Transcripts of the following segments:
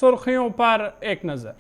सुर्खियों पर एक नजर।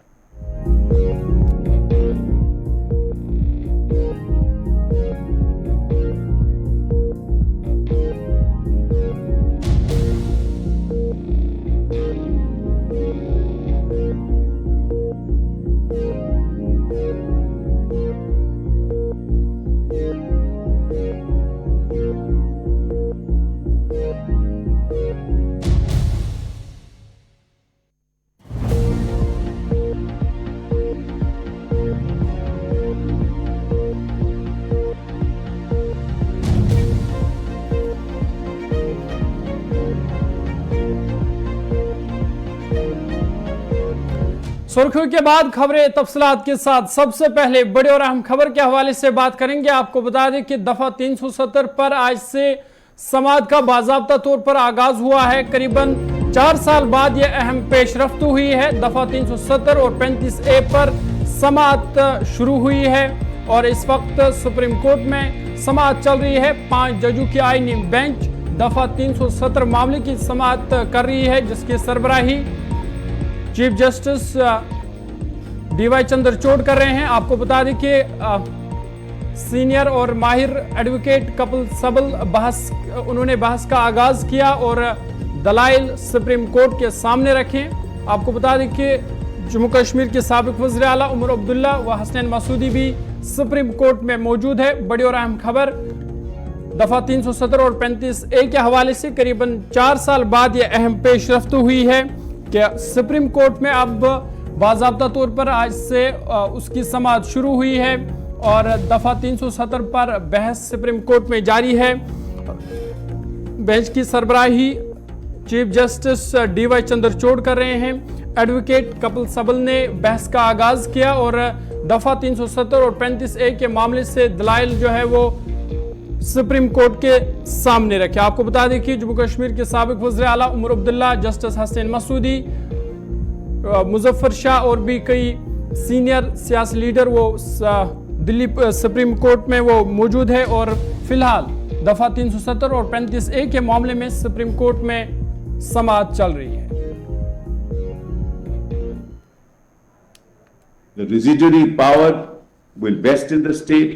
सुर्खियों के बाद खबरें तफसीलात के साथ। सबसे पहले बड़े और अहम खबर के हवाले से बात करेंगे। आपको बता दें कि दफा 370 पर आज से समाअत का बाज़ाब्ता तौर पर आगाज हुआ है। करीबन 4 साल बाद यह अहम पेशरफ्त हुई है। दफा 370 और 35A पर समाअत शुरू हुई है और इस वक्त सुप्रीम कोर्ट में समाअत चल रही है। 5 जजों की आईनी बेंच दफा 370 मामले की समाअत कर रही है, जिसकी सरबराही चीफ जस्टिस DY चंद्रचूड़ कर रहे हैं। आपको बता दें कि सीनियर और माहिर एडवोकेट कपिल सबल उन्होंने बहस का आगाज किया और दलाइल सुप्रीम कोर्ट के सामने रखे। आपको बता दें कि जम्मू कश्मीर के साबिक वज़ीर आला उमर अब्दुल्ला व हसनैन मसूदी भी सुप्रीम कोर्ट में मौजूद है। बड़ी और अहम खबर दफा 370 और 35A के हवाले से करीबन 4 साल बाद यह अहम पेशरफ्त हुई है कि सुप्रीम कोर्ट में अब बाज़ाब्ता तौर पर आज से उसकी समाअत शुरू हुई है और दफा 370 पर बहस सुप्रीम कोर्ट में जारी है। बेंच की सरबराही चीफ जस्टिस DY चंद्रचूड़ कर रहे हैं। एडवोकेट कपिल सबल ने बहस का आगाज किया और दफा 370 और 35A के मामले से दलाइल जो है वो सुप्रीम कोर्ट के सामने रखे। आपको बता दें कि जम्मू कश्मीर के साबिक वज़ीर आला उमर अब्दुल्ला, जस्टिस हसनैन मसूदी, मुजफ्फर शाह और भी कई सीनियर सियासी लीडर वो दिल्ली सुप्रीम कोर्ट में वो मौजूद है और फिलहाल दफा 370 और 35A के मामले में सुप्रीम कोर्ट में समाअत चल रही है। The residuary power will vest in the state.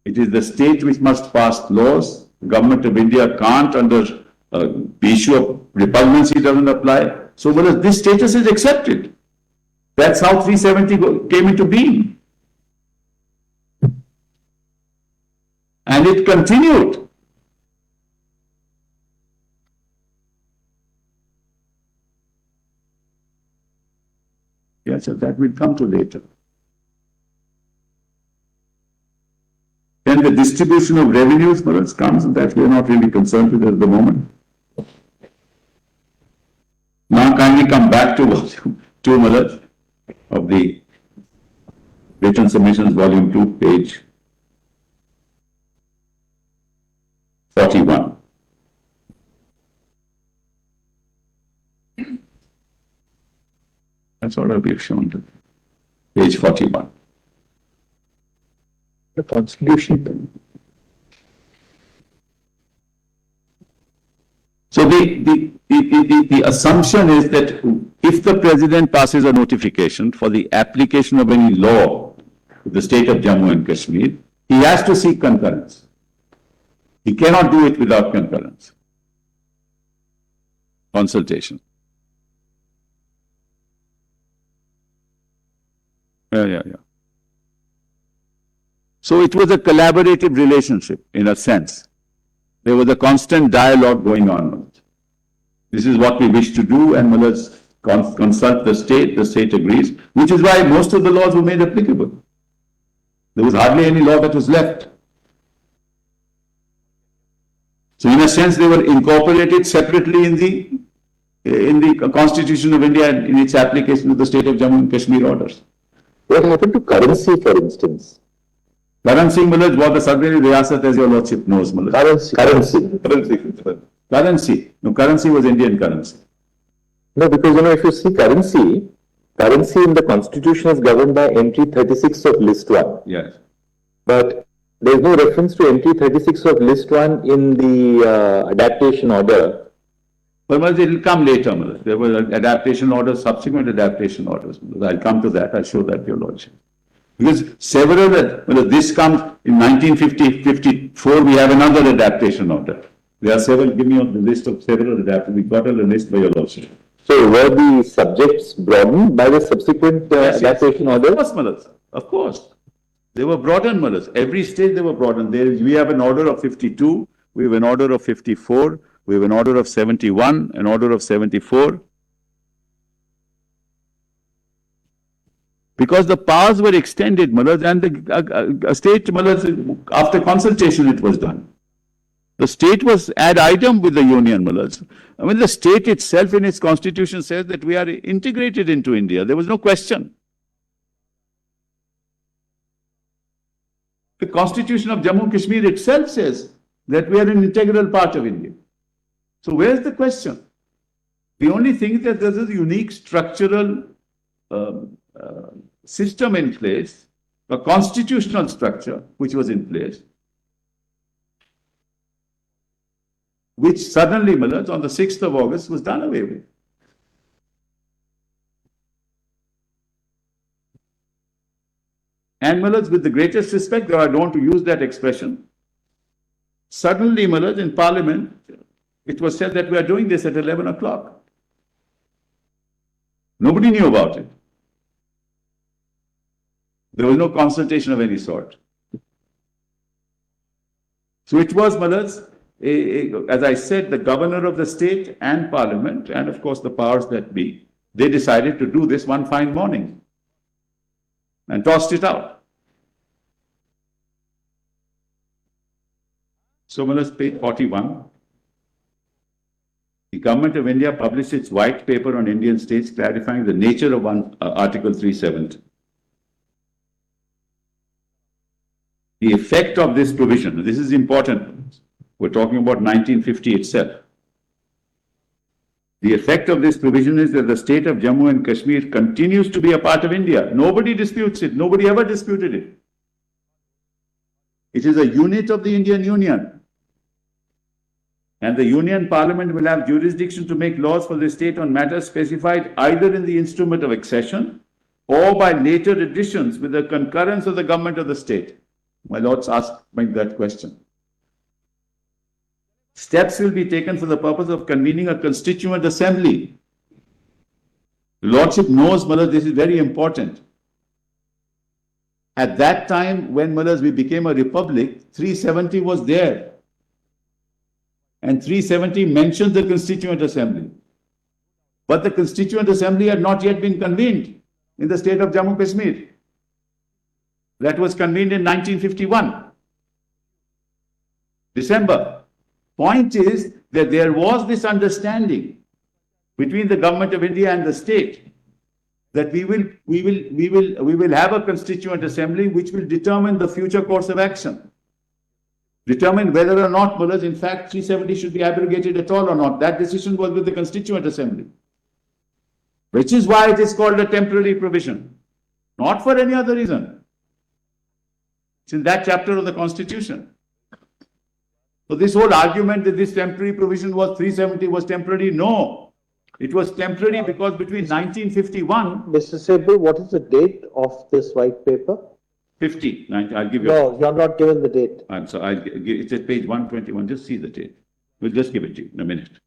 It is the state which must pass laws. Government of India can't, under the issue of repugnancy, doesn't apply. So, well, this status is accepted. That's how 370 came into being. And it continued. Yes, so that will come to later. Then the distribution of revenues comes, and that we are not really concerned with at the moment. Now kindly come back to volume 2, Malad, of the written submissions, volume 2, page 41. That's what I'll be shown to. Page 41. The Constitution. So the assumption is that if the President passes a notification for the application of any law to the state of Jammu and Kashmir, he has to seek concurrence. He cannot do it without concurrence. Consultation. Yeah. So it was a collaborative relationship in a sense. There was a constant dialogue going on. This is what we wish to do, and let's consult the state agrees, which is why most of the laws were made applicable. There was hardly any law that was left. So in a sense, they were incorporated separately in the Constitution of India and in its application to the state of Jammu and Kashmir orders. What happened to currency, for instance? Currency, Mullah, was the Sadri Riyasat, as your lordship knows, Mullah. Currency. No, currency was Indian currency. No, because if you see currency in the Constitution is governed by entry 36 of List 1. Yes. But there is no reference to entry 36 of List 1 in the adaptation order. But it will come later. There were adaptation orders, subsequent adaptation orders. I'll come to that. I'll show that, Your Lordship. Because several, this comes in 1954, we have another adaptation order. There are several, give me on the list of several adaptations. We got a list by Your Lordship. So were the subjects broadened by the subsequent adaptation orders? Of course, Malas. Of course. They were broadened, Malas. Every state they were broadened. We have an order of 52, we have an order of 54, we have an order of 71, an order of 74. Because the powers were extended, Malas, and the state, Malas, after consultation it was done. The state was ad item with the union, Malas. I mean, the state itself in its constitution says that we are integrated into India. There was no question. The constitution of Jammu and Kashmir itself says that we are an integral part of India. So where's the question? The only thing is that there's a unique structural system in place, a constitutional structure which was in place, which suddenly, Malas, on the 6th of August was done away with. And Malas, with the greatest respect, though I don't want to use that expression, suddenly, Malas, in Parliament, it was said that we are doing this at 11 o'clock. Nobody knew about it. There was no consultation of any sort. So it was, Malas, as I said, the governor of the state and Parliament, and of course the powers that be, they decided to do this one fine morning and tossed it out. So, Malas, page 41. The Government of India published its white paper on Indian states clarifying the nature of Article 370. The effect of this provision, this is important, we're talking about 1950 itself. The effect of this provision is that the state of Jammu and Kashmir continues to be a part of India. Nobody disputes it. Nobody ever disputed it. It is a unit of the Indian Union. And the Union Parliament will have jurisdiction to make laws for the state on matters specified either in the instrument of accession or by later additions with the concurrence of the government of the state. My lords asked me that question. Steps will be taken for the purpose of convening a constituent assembly. The Lordship knows, Malas, this is very important. At that time, when, Malas, we became a republic, 370 was there. And 370 mentions the Constituent Assembly. But the Constituent Assembly had not yet been convened in the state of Jammu and Kashmir. That was convened in 1951, December. Point is that there was this understanding between the Government of India and the state that we will have a Constituent Assembly which will determine the future course of action. Determine whether or not, Malas, in fact, 370 should be abrogated at all or not. That decision was with the Constituent Assembly. Which is why it is called a temporary provision. Not for any other reason. It's in that chapter of the Constitution. So this whole argument that this temporary provision was 370 was temporary, no. It was temporary because between 1951... Mr. Sehbul, what is the date of this white paper? 50. I'll give you... No, you're not given the date. I'm sorry, it's at page 121. Just see the date. We'll just give it to you in a minute.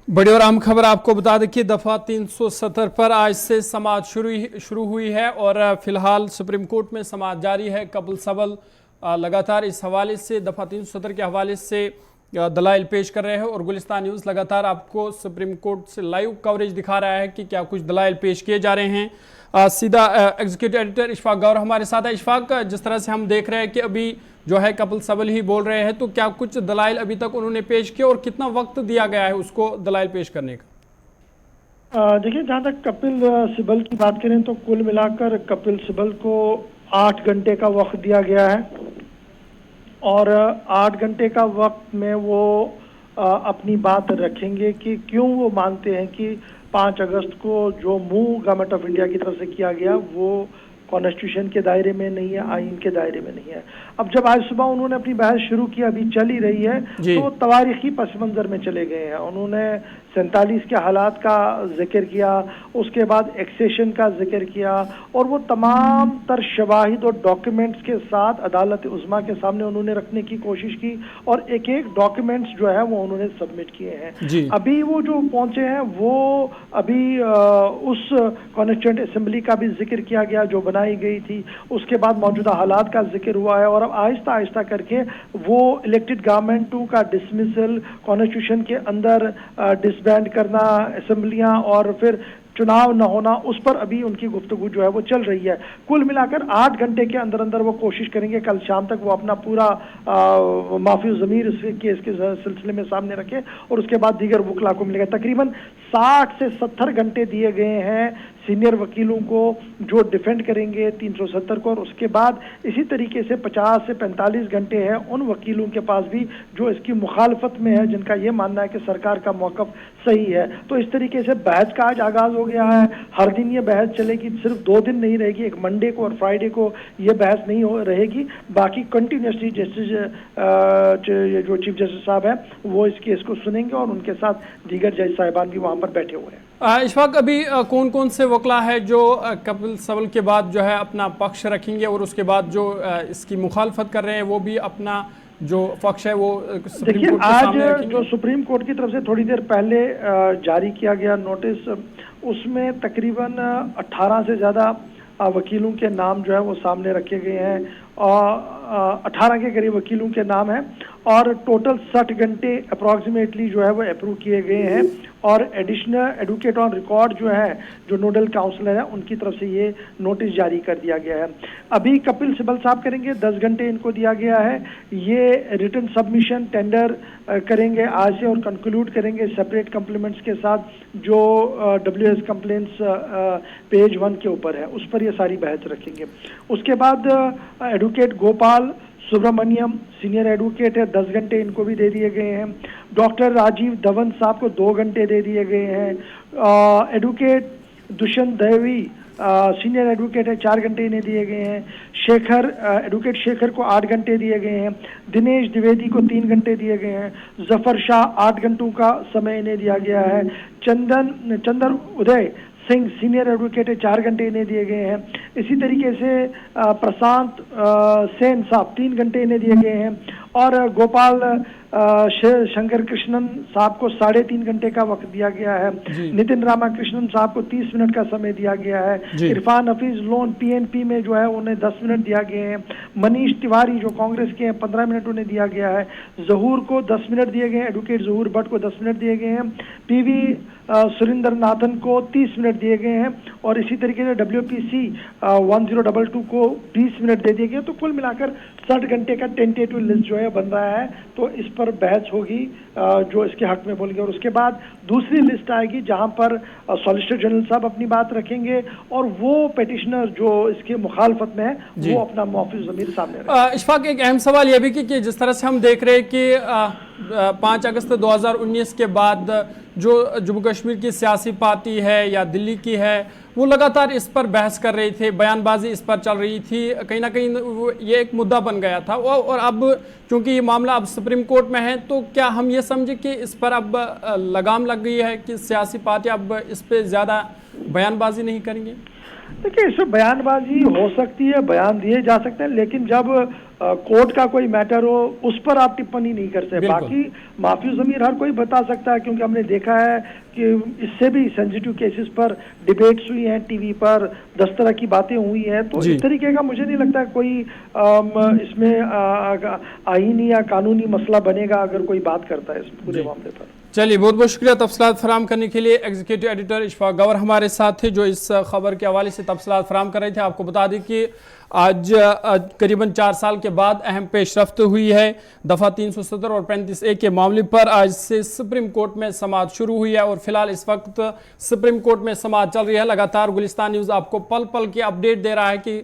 बड़ी और अहम खबर आपको बता दें कि दफा 370 पर आज से समाअत शुरू हुई है और फिलहाल सुप्रीम कोर्ट में समाअत जारी है। कपिल सिब्बल लगातार इस हवाले से दफा 370 के हवाले से दलाइल पेश कर रहे हैं और गुलिस्तान न्यूज़ लगातार आपको सुप्रीम कोर्ट से लाइव कवरेज दिखा रहा है कि क्या कुछ दलाइल पेश किए जा रहे हैं। सीधा एग्जीक्यूटिव एडिटर इशफाक गौर हमारे साथ है। इशफाक, जिस तरह से हम देख रहे हैं कि अभी जो है कपिल सिब्बल ही बोल रहे हैं, तो क्या कुछ दलाइल अभी तक उन्होंने पेश किए और कितना वक्त दिया गया है उसको दलाइल पेश करने का? देखिए, जहाँ तक कपिल सिब्बल की बात करें तो कुल मिलाकर कपिल सिब्बल को 8 घंटे का वक्त दिया गया है और 8 घंटे का वक्त में वो अपनी बात रखेंगे कि क्यों वो मानते हैं कि 5 अगस्त को जो मूव गवर्नमेंट ऑफ इंडिया की तरफ से किया गया वो कॉन्स्टिट्यूशन के दायरे में नहीं है, आइन के दायरे में नहीं है। अब जब आज सुबह उन्होंने अपनी बहस शुरू की, अभी चल ही रही है, तो तवारीखी पस मंजर में चले गए हैं। उन्होंने 47 के हालात का जिक्र किया, उसके बाद एक्सेशन का जिक्र किया, और वो तमाम तर शवाहिद और डॉक्यूमेंट्स के साथ अदालत उज़्मा के सामने उन्होंने रखने की कोशिश की, और एक एक डॉक्यूमेंट्स जो है वो उन्होंने सबमिट किए हैं। अभी वो जो पहुंचे हैं वो अभी उस कॉन्स्टिट्यूएंट असेंबली का भी जिक्र किया गया जो बनाई गई थी, उसके बाद मौजूदा हालात का जिक्र हुआ है, और अब आहिस्ता आहिस्ता करके वो इलेक्टेड गवर्नमेंट 2 का डिसमिसल, कॉन्स्टिट्यूशन के अंदर डिसबैंड करना असेंबलियां, और फिर चुनाव न होना, उस पर अभी उनकी गुफ्तगू जो है वो चल रही है। कुल मिलाकर 8 घंटे के अंदर अंदर वो कोशिश करेंगे कल शाम तक वो अपना पूरा माफी ज़मीर इस केस के सिलसिले में सामने रखे, और उसके बाद दीगर वकला को मिलेगा। तकरीबन 60 से 70 घंटे दिए गए हैं सीनियर वकीलों को जो डिफेंड करेंगे 370 को, और उसके बाद इसी तरीके से 50 से 45 घंटे हैं उन वकीलों के पास भी जो इसकी मुखालफत में है, जिनका ये मानना है कि सरकार का मौक़िफ़ सही है। तो इस तरीके से बहस का आज आगाज़ हो गया है। हर दिन ये बहस चलेगी, सिर्फ 2 दिन नहीं रहेगी, एक मंडे को और फ्राइडे को ये बहस नहीं रहेगी, बाकी कंटिन्यूसली जस्टिस जो चीफ जस्टिस साहब हैं वो इस केस को सुनेंगे, और उनके साथ दीगर जज साहिबान भी वहाँ पर बैठे हुए हैं। इशफाक, अभी कौन कौन से वकला है जो कपिल सिब्बल के बाद जो है अपना पक्ष रखेंगे, और उसके बाद जो इसकी मुखालफत कर रहे हैं वो भी अपना जो पक्ष है वो देखिए, आज जो सुप्रीम कोर्ट की तरफ से थोड़ी देर पहले जारी किया गया नोटिस, उसमें तकरीबन 18 से ज़्यादा वकीलों के नाम जो है वो सामने रखे गए हैं, और 18 के करीब वकीलों के नाम हैं, और टोटल 60 घंटे अप्रॉक्सीमेटली जो है वो अप्रूव किए गए हैं, और एडिशनल एडवोकेट ऑन रिकॉर्ड जो है, जो नोडल काउंसलर है, उनकी तरफ से ये नोटिस जारी कर दिया गया है। अभी कपिल सिब्बल साहब करेंगे, 10 घंटे इनको दिया गया है। ये रिटन सबमिशन टेंडर करेंगे आज से, और कंक्लूड करेंगे सेपरेट कम्प्लीमेंट्स के साथ जो WS कंप्लेंट्स पेज 1 के ऊपर है, उस पर ये सारी बहस रखेंगे। उसके बाद advocate Gopal Subramanium senior advocate है, 10 घंटे इनको भी दे दिए गए हैं। डॉक्टर राजीव धवन साहब को 2 घंटे दे दिए गए हैं। एडवोकेट दुष्यंत देवी सीनियर एडवोकेट है, 4 घंटे इन्हें दिए गए हैं। शेखर एडवोकेट शेखर को 8 घंटे दिए गए हैं। दिनेश द्विवेदी को 3 घंटे दिए गए हैं। जफर शाह 8 घंटों का समय इन्हें दिया गया है। चंदन उदय सिंह सीनियर एडवोकेट है, 4 घंटे इन्हें दिए गए हैं। इसी तरीके से प्रशांत सेन साहब 3 घंटे इन्हें दिए गए हैं, और गोपाल शंकर कृष्णन साहब को 3.5 घंटे का वक्त दिया गया है। नितिन रामाकृष्णन साहब को 30 मिनट का समय दिया गया है। इरफान हफीज लोन PNP में जो है उन्हें 10 मिनट दिया गया है। मनीष तिवारी जो कांग्रेस के हैं 15 मिनट उन्हें दिया गया है। जहूर को 10 मिनट दिए गए हैं, एडवोकेट जहूर भट्ट को 10 मिनट दिए गए हैं। PV सुरेंद्र नाथन को 30 मिनट दिए गए हैं, और इसी तरीके से WPC 1022 को 20 मिनट दे दिए गए। तो कुल मिलाकर 60 घंटे का टेंटेटिव लिस्ट जो है बन रहा है, तो इस पर बहस होगी जो इसके हक में बोलेंगे, और उसके बाद दूसरी लिस्ट आएगी जहां पर सॉलिसिटर जनरल साहब अपनी बात रखेंगे, और वो पिटिशनर जो इसके मुखालफत में है वो अपना मौक़िफ़ ज़मीर सामने रखेंगे। इशफाक, एक अहम सवाल यह भी कि जिस तरह से हम देख रहे हैं कि 5 अगस्त 2019 के बाद जो जम्मू कश्मीर की सियासी पार्टी है या दिल्ली की है, वो लगातार इस पर बहस कर रहे थे, बयानबाजी इस पर चल रही थी, कहीं ना कहीं ये एक मुद्दा बन गया था। और अब क्योंकि ये मामला अब सुप्रीम कोर्ट में है, तो क्या हम ये समझे कि इस पर अब लगाम लग गई है कि सियासी पार्टी अब इस पर ज़्यादा बयानबाजी नहीं करेंगे? देखिए, इसमें बयानबाजी हो सकती है, बयान दिए जा सकते हैं, लेकिन जब कोर्ट का कोई मैटर हो उस पर आप टिप्पणी नहीं कर सकते। बाकी माफी ज़मीर हर कोई बता सकता है, क्योंकि हमने देखा है कि इससे भी सेंसिटिव केसेस पर डिबेट्स हुई हैं, टीवी पर 10 तरह की बातें हुई हैं। तो इस तरीके का मुझे नहीं लगता कोई इसमें आईनी या कानूनी मसला बनेगा अगर कोई बात करता है इस पूरे मामले पर। चलिए, बहुत बहुत शुक्रिया तफसीलात फराम करने के लिए। एग्जीक्यूटिव एडिटर इशफाक गवर हमारे साथ थे जो इस खबर के हवाले से तफसीलात फराम कर रहे थे। आपको बता दें कि आज करीबन 4 साल के बाद अहम पेशरफ्त हुई है। दफ़ा 370 और 35A के मामले पर आज से सुप्रीम कोर्ट में समाअत शुरू हुई है, और फिलहाल इस वक्त सुप्रीम कोर्ट में समाअत चल रही है। लगातार गुलिस्तान न्यूज़ आपको पल पल की अपडेट दे रहा है कि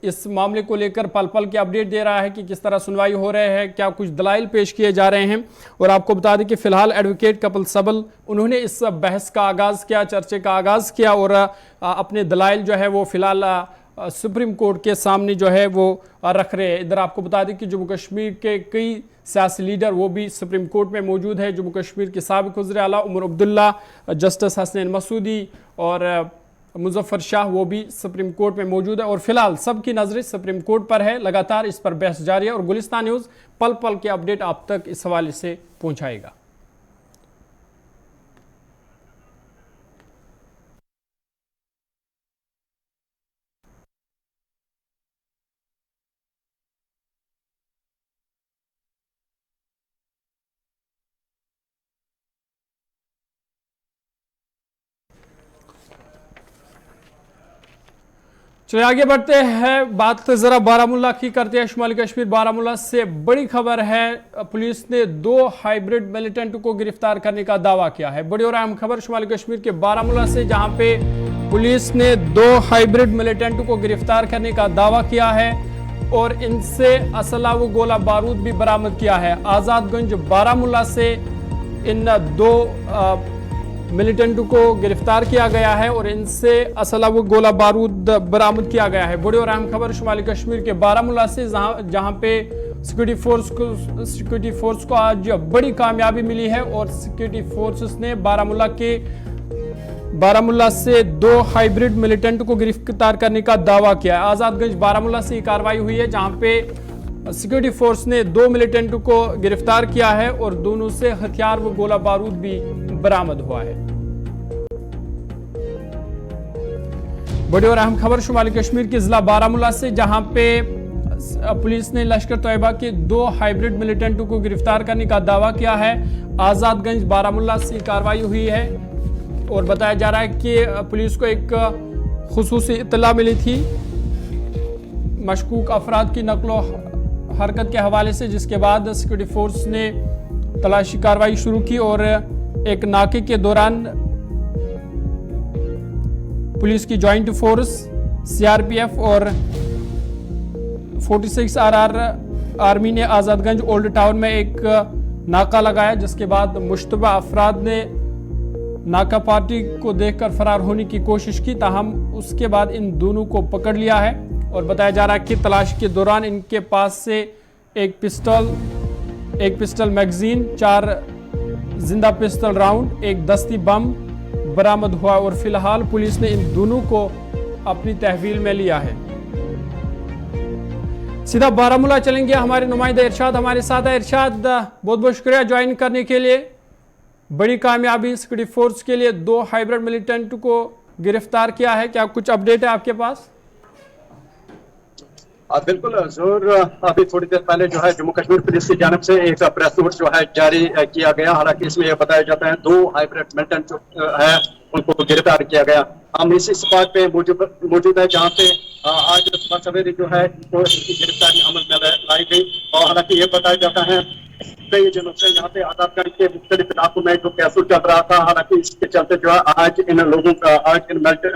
इस मामले को लेकर पल पल की अपडेट दे रहा है कि किस तरह सुनवाई हो रहे हैं, क्या कुछ दलाइल पेश किए जा रहे हैं। और आपको बता दें कि फिलहाल एडवोकेट कपिल सबल उन्होंने इस बहस का आगाज़ किया, चर्चे का आगाज़ किया और अपने दलाइल जो है वो फिलहाल सुप्रीम कोर्ट के सामने जो है वो रख रहे हैं। इधर आपको बता दें कि जम्मू कश्मीर के कई सियासी लीडर वो भी सुप्रीम कोर्ट में मौजूद है। जम्मू कश्मीर के साबिक वज़ीर आला उमर अब्दुल्ला, जस्टिस हसनैन मसूदी और मुजफ्फर शाह वो भी सुप्रीम कोर्ट में मौजूद है और फिलहाल सबकी नजरें सुप्रीम कोर्ट पर है। लगातार इस पर बहस जारी है और गुलिस्तान न्यूज़ पल पल के अपडेट आप तक इस हवाले से पहुंचाएगा। चलिए आगे बढ़ते हैं, बात जरा बारामूला की करते हैं। शुमाली कश्मीर बारामूला से बड़ी खबर है, पुलिस ने 2 हाइब्रिड मिलिटेंट को गिरफ्तार करने का दावा किया है। बड़ी और अहम खबर शुमाली कश्मीर के बारामूला से, जहां पे पुलिस ने 2 हाइब्रिड मिलिटेंट को गिरफ्तार करने का दावा किया है और इनसे असला व गोला बारूद भी बरामद किया है। आजादगंज बारामूला से इन 2 मिलिटेंट को गिरफ्तार किया गया है और इनसे असला व गोला बारूद बरामद किया गया है। बड़ी और अहम खबर शुमाली कश्मीर के बारामूला से, जहां पे सिक्योरिटी फोर्स को आज बड़ी कामयाबी मिली है और सिक्योरिटी फोर्सेस ने बारामूला से 2 हाइब्रिड मिलिटेंट को गिरफ्तार करने का दावा किया है। आजादगंज बारामूला से ये कार्रवाई हुई है, जहां पे सिक्योरिटी फोर्स ने 2 मिलिटेंट को गिरफ्तार किया है और दोनों से हथियार व गोला बारूद भी बरामद हुआ है। बड़ी और अहम खबर शुमाली कश्मीर के जिला बारामूला से, जहां पे पुलिस ने लश्कर तैयबा के 2 हाइब्रिड मिलिटेंट को गिरफ्तार करने का दावा किया है। आजादगंज बारामूला से कार्रवाई हुई है और बताया जा रहा है कि पुलिस को एक खुसूसी इत्तला मिली थी मशकूक अफराद की नकलो हरकत के हवाले से, जिसके बाद सिक्योरिटी फोर्स ने तलाशी कार्रवाई शुरू की और एक नाके के दौरान पुलिस की जॉइंट फोर्स, सीआरपीएफ और 46 RR आर्मी ने आजादगंज ओल्ड टाउन में एक नाका लगाया, जिसके बाद मुश्तबा अफराद ने नाका पार्टी को देखकर फरार होने की कोशिश की, ताहम उसके बाद इन दोनों को पकड़ लिया है। और बताया जा रहा है कि तलाशी के दौरान इनके पास से एक पिस्टल मैगजीन, 4 जिंदा पिस्टल राउंड, एक दस्ती बम बरामद हुआ और फिलहाल पुलिस ने इन दोनों को अपनी तहवील में लिया है। सीधा बारामूला चलेंगे, हमारे नुमाइंदा इरशाद हमारे साथ है। इरशाद, बहुत बहुत शुक्रिया ज्वाइन करने के लिए। बड़ी कामयाबी सिक्योरिटी फोर्स के लिए 2 हाइब्रिड मिलिटेंट को गिरफ्तार किया है, क्या कुछ अपडेट है आपके पास? बिल्कुल जोर, अभी थोड़ी देर पहले जो है जम्मू कश्मीर पुलिस की जानब से एक प्रेस नोट जो है जारी किया गया। हालांकि इसमें यह बताया जाता है 2 हाइब्रिड मिलिटेंट जो है उनको गिरफ्तार किया गया। हम इसी स्पॉट पे मौजूद है जहाँ पे आज सुबह सवेरे जो है इनकी गिरफ्तारी अमल में लाई गई। और हालांकि ये बताया जाता है कई दिनों से यहाँ पे आजादगंज के मुख्तलिफ इलाकों में जो कैसूल चल रहा था, हालांकि इसके चलते जो है आज इन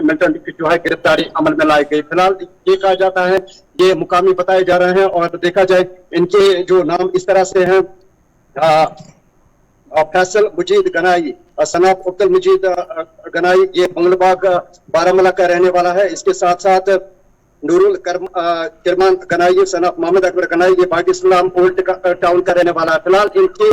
मिलिटेंट की जो है गिरफ्तारी अमल में लाई गई। फिलहाल ये कहा जाता है ये मुकामी बताए जा रहे हैं और देखा जाए इनके जो नाम इस तरह से हैं, फैसल मुजीद गनाई, सनाफ अब्दुल मजीद गनाई, ये बंगलबाग बारामूला का रहने वाला है। इसके साथ साथ नूरुल किरमान गनाई, सनाफ मोहम्मद अकबर गनाई, ये बाग इस्लाम ओल्ड टाउन का रहने वाला है। फिलहाल इनके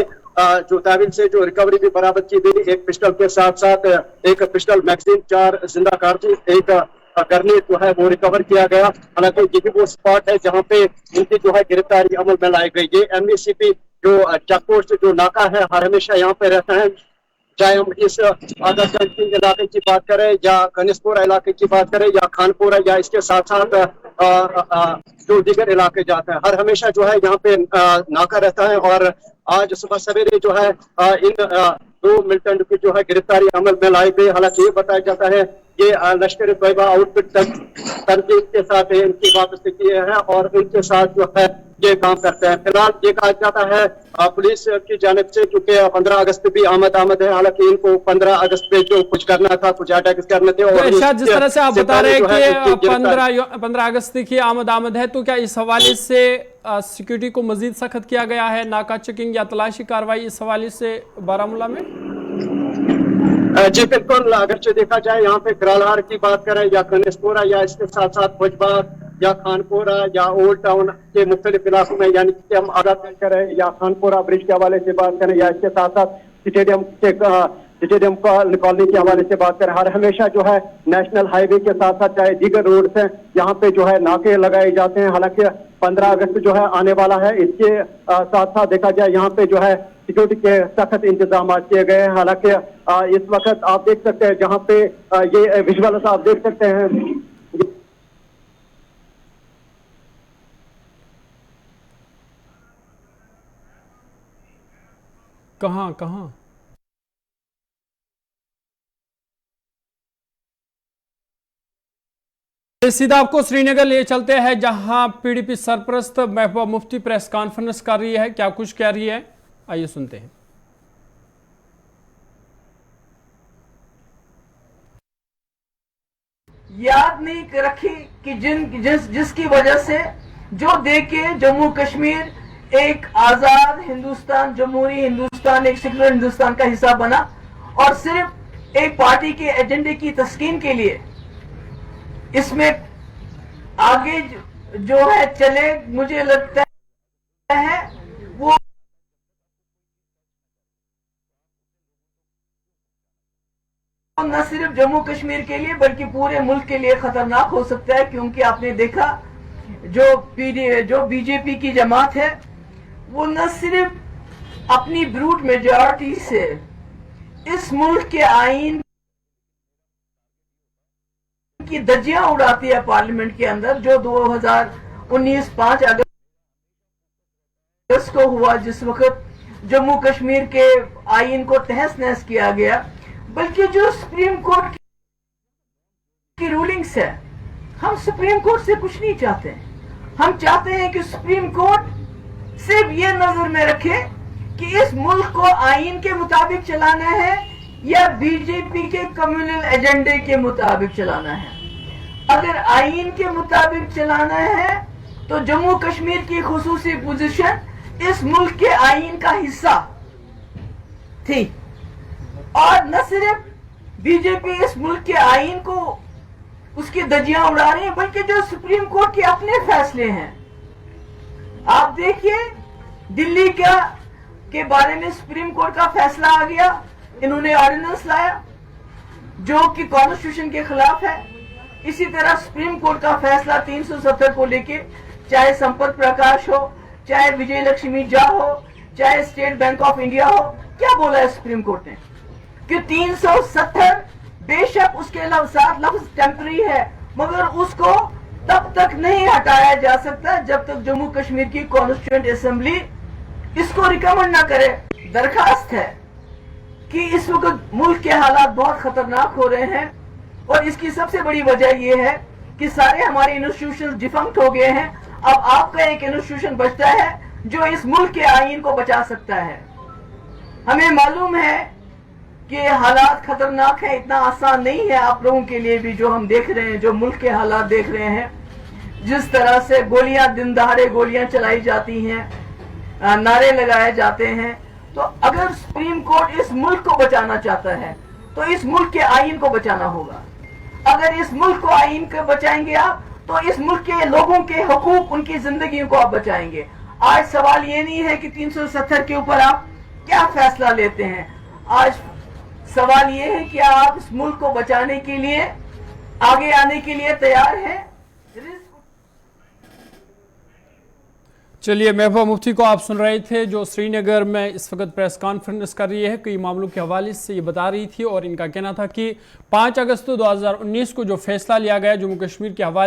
जो तहवील से जो रिकवरी भी बरामद की गई, एक पिस्टल के साथ साथ एक पिस्टल मैगजीन, 4 जिंदा कारतूस, एक ग्रेनेड जो है वो रिकवर किया गया। हालांकि ये भी वो स्पॉट है जहाँ पे इनकी जो है गिरफ्तारी अमल में लाई गई। ये MVCP जो चेकपोस्ट जो नाका है हर हमेशा यहाँ पे रहता है, चाहे हम इस आजादगंज इलाके की बात करें या कनिस्पुरा इलाके की बात करें या खानपुरा या इसके साथ साथ जो दीगर इलाके जाते हैं, हर हमेशा जो है यहाँ पे नाका रहता है। और आज सुबह सवेरे जो है इन 2 मिलिटेंट की जो है गिरफ्तारी अमल में लाई गई। हालांकि ये बताया जाता है ये लश्कर तैयबा आउटफिट तरतीब के साथ इनकी वापसी किए हैं और इनके साथ जो है ये काम करते हैं। फिलहाल ये कहा जाता है पुलिस की जानिब से, क्योंकि 15 अगस्त भी आमद है, हालांकि इनको 15 अगस्त पे जो कुछ करना था, कुछ अटैक्स करने थे। और इरशाद, जिस तरह से आप बता रहे हैं कि 15 अगस्त की आमद है, तो क्या इस हवाले से सिक्योरिटी को मजीद सख्त किया गया है? नाका चेकिंग या तलाशी कार्रवाई इस हवाले से बारामूला में? जी बिल्कुल, अगर देखा जाए यहाँ पे करालहार की बात करें या कनेस्पोरा या इसके साथ साथ भोजबाग या खानपुरा या ओल्ड टाउन के मुख्तलिफ इलाकों में, यानी कि हम आधा करें या खानपुरा ब्रिज के हवाले से बात करें या इसके साथ साथ स्टेडियम कॉलोनी के हवाले से बात करें, हर हमेशा जो है नेशनल हाईवे के साथ साथ चाहे दीगर रोड हैं, यहाँ पे जो है नाके लगाए जाते हैं। हालांकि 15 अगस्त जो है आने वाला है, इसके साथ साथ देखा जाए यहाँ पे जो है सिक्योरिटी के सख्त इंतजाम किए गए हैं। हालांकि इस वक्त आप देख सकते हैं जहाँ पे ये विजुअल आप देख सकते हैं, कहाँ सीधा आपको श्रीनगर ले चलते हैं, जहां PDP सरपरस्त Mehbooba Mufti press conference कर रही है। क्या कुछ कह रही है, आइए सुनते हैं। याद नहीं रखी कि जिसकी वजह से जो देख के जम्मू कश्मीर एक आजाद हिंदुस्तान, जमहूरी हिंदुस्तान, एक सेक्युलर हिंदुस्तान का हिस्सा बना और सिर्फ एक पार्टी के एजेंडे की तस्कीन के लिए इसमें आगे जो है चले, मुझे लगता है वो न सिर्फ जम्मू कश्मीर के लिए बल्कि पूरे मुल्क के लिए खतरनाक हो सकता है। क्योंकि आपने देखा जो बीजेपी की जमात है वो न सिर्फ अपनी ब्रूट मेजॉरिटी से इस मुल्क के आईन की धज्जियां उड़ाती है पार्लियामेंट के अंदर, जो 2019 5 अगस्त को हुआ, जिस वक्त जम्मू कश्मीर के आईन को तहस नहस किया गया, बल्कि जो सुप्रीम कोर्ट की रूलिंग्स है, हम सुप्रीम कोर्ट से कुछ नहीं चाहते। हम चाहते हैं कि सुप्रीम कोर्ट सिर्फ ये नजर में रखे कि इस मुल्क को आईन के मुताबिक चलाना है या बीजेपी के कम्युनल एजेंडे के मुताबिक चलाना है। अगर आईन के मुताबिक चलाना है तो जम्मू कश्मीर की खुसूसी पोजीशन इस मुल्क के आईन का हिस्सा थी, और न सिर्फ बीजेपी इस मुल्क के आईन को उसकी धज्जियां उड़ा रही है, बल्कि जो सुप्रीम कोर्ट के अपने फैसले हैं। आप देखिए दिल्ली के बारे में सुप्रीम कोर्ट का फैसला आ गया, इन्होंने ऑर्डिनेंस लाया जो कि कॉन्स्टिट्यूशन के खिलाफ है। इसी तरह सुप्रीम कोर्ट का फैसला 370 को लेके, चाहे संपर्क प्रकाश हो, चाहे विजय लक्ष्मी झा हो, चाहे स्टेट बैंक ऑफ इंडिया हो, क्या बोला है सुप्रीम कोर्ट ने कि 370 बेशक उसके साथ लफ्ज टेम्पररी है, मगर उसको तब तक नहीं हटाया जा सकता जब तक जम्मू कश्मीर की कॉन्स्टिट्यूएंट असेंबली इसको रिकमेंड ना करे। दरखास्त है कि इस वक्त मुल्क के हालात बहुत खतरनाक हो रहे हैं और इसकी सबसे बड़ी वजह यह है कि सारे हमारे इंस्टीट्यूशन डिफंक्ट हो गए हैं। अब आपका एक इंस्टीट्यूशन बचता है जो इस मुल्क के आईन को बचा सकता है। हमें मालूम है कि हालात खतरनाक है, इतना आसान नहीं है आप लोगों के लिए भी, जो हम देख रहे हैं, जो मुल्क के हालात देख रहे हैं, जिस तरह से गोलियां, दिन दहाड़े गोलियां चलाई जाती हैं, नारे लगाए जाते हैं। तो अगर सुप्रीम कोर्ट इस मुल्क को बचाना चाहता है तो इस मुल्क के आईन को बचाना होगा। अगर इस मुल्क को आईन को बचाएंगे आप तो इस मुल्क के लोगों के हुकूक, उनकी जिंदगियों को आप बचाएंगे। आज सवाल ये नहीं है कि 370 के ऊपर आप क्या फैसला लेते हैं, आज सवाल ये है कि आप इस मुल्क को बचाने के लिए आगे आने के लिए तैयार हैं। चलिए, महबूबा मुफ्ती को आप सुन रहे थे, जो श्रीनगर में इस वक्त प्रेस कॉन्फ्रेंस कर रही है, कई मामलों के हवाले से ये बता रही थी। और इनका कहना था कि 5 अगस्त 2019 को जो फैसला लिया गया जम्मू कश्मीर के हवाले